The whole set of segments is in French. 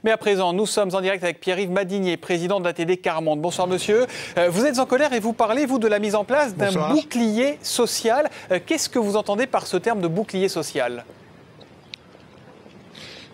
Mais à présent, nous sommes en direct avec Pierre-Yves Madinier, président de l'ATD Quart-Monde. Bonsoir monsieur. Vous êtes en colère et vous parlez, vous, de la mise en place d'un bouclier social. Qu'est-ce que vous entendez par ce terme de bouclier social ?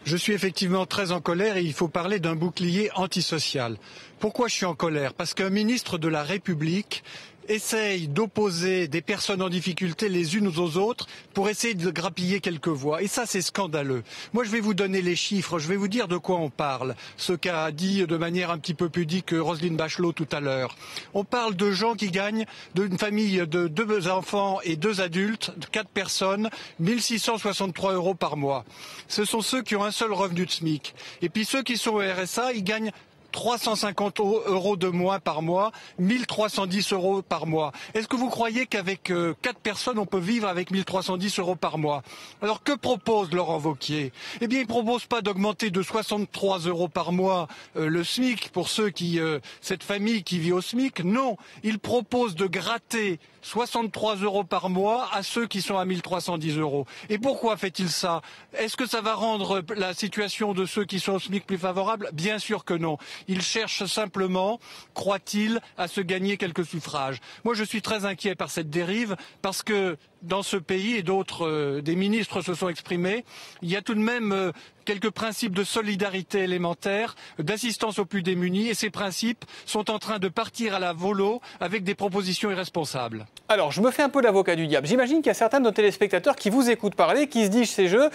Je suis effectivement très en colère et il faut parler d'un bouclier antisocial. Pourquoi je suis en colère? Parce qu'un ministre de la République essaye d'opposer des personnes en difficulté les unes aux autres pour essayer de grappiller quelques voix. Et ça, c'est scandaleux. Moi, je vais vous donner les chiffres, je vais vous dire de quoi on parle. Ce qu'a dit de manière un petit peu pudique Roselyne Bachelot tout à l'heure. On parle de gens qui gagnent, d'une famille de 2 enfants et 2 adultes, 4 personnes, 1 663 € par mois. Ce sont ceux qui ont un seul revenu de SMIC. Et puis ceux qui sont au RSA, ils gagnent 350 € de moins par mois, 1 310 € par mois. Est-ce que vous croyez qu'avec 4 personnes, on peut vivre avec 1 310 € par mois? Alors que propose Laurent Wauquiez? Eh bien, il ne propose pas d'augmenter de 63 € par mois le SMIC pour cette famille qui vit au SMIC. Non, il propose de gratter 63 € par mois à ceux qui sont à 1 310 €. Et pourquoi fait-il ça? Est-ce que ça va rendre la situation de ceux qui sont au SMIC plus favorable? Bien sûr que non. Il cherche simplement, croit-il, à se gagner quelques suffrages. Moi, je suis très inquiet par cette dérive parce que dans ce pays, et d'autres, des ministres se sont exprimés, il y a tout de même quelques principes de solidarité élémentaire, d'assistance aux plus démunis, et ces principes sont en train de partir à la volo avec des propositions irresponsables. Alors, je me fais un peu l'avocat du diable. J'imagine qu'il y a certains de nos téléspectateurs qui vous écoutent parler, qui se disent ces jeux,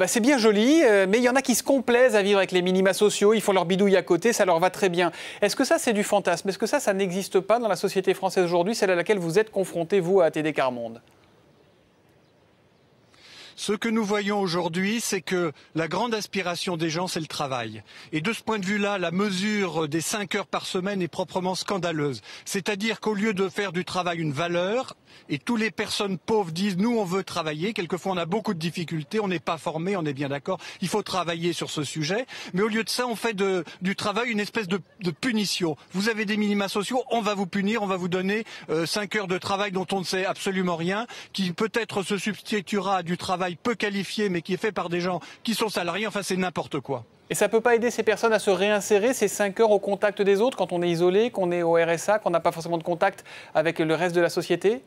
c'est bien joli, mais il y en a qui se complaisent à vivre avec les minima sociaux, ils font leur bidouille à côté, ça leur va très bien. Est-ce que ça, c'est du fantasme? Est-ce que ça n'existe pas dans la société française aujourd'hui, celle à laquelle vous êtes confrontés, vous, à ATD Quart-Monde? Ce que nous voyons aujourd'hui, c'est que la grande aspiration des gens, c'est le travail. Et de ce point de vue-là, la mesure des 5 heures par semaine est proprement scandaleuse. C'est-à-dire qu'au lieu de faire du travail une valeur, et toutes les personnes pauvres disent « nous, on veut travailler », quelquefois on a beaucoup de difficultés, on n'est pas formé, on est bien d'accord, il faut travailler sur ce sujet. Mais au lieu de ça, on fait du travail une espèce de punition. Vous avez des minima sociaux, on va vous punir, on va vous donner 5 heures de travail dont on ne sait absolument rien, qui peut-être se substituera à du travail peu qualifié, mais qui est fait par des gens qui sont salariés. Enfin, c'est n'importe quoi. Et ça ne peut pas aider ces personnes à se réinsérer, ces 5 heures au contact des autres, quand on est isolé, qu'on est au RSA, qu'on n'a pas forcément de contact avec le reste de la société?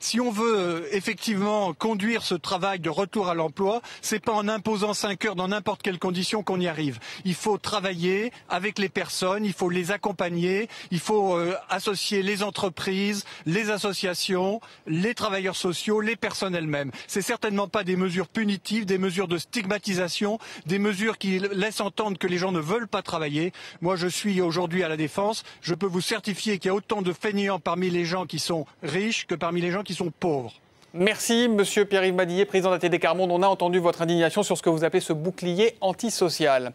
Si on veut effectivement conduire ce travail de retour à l'emploi, c'est pas en imposant 5 heures dans n'importe quelle condition qu'on y arrive. Il faut travailler avec les personnes, il faut les accompagner, il faut associer les entreprises, les associations, les travailleurs sociaux, les personnes elles-mêmes. C'est certainement pas des mesures punitives, des mesures de stigmatisation, des mesures qui laissent entendre que les gens ne veulent pas travailler. Moi, je suis aujourd'hui à la Défense. Je peux vous certifier qu'il y a autant de fainéants parmi les gens qui sont riches que parmi les gens qui sont pauvres. Merci, monsieur Pierre-Yves Madinier, président d'ATD Quart-Monde. On a entendu votre indignation sur ce que vous appelez ce bouclier antisocial.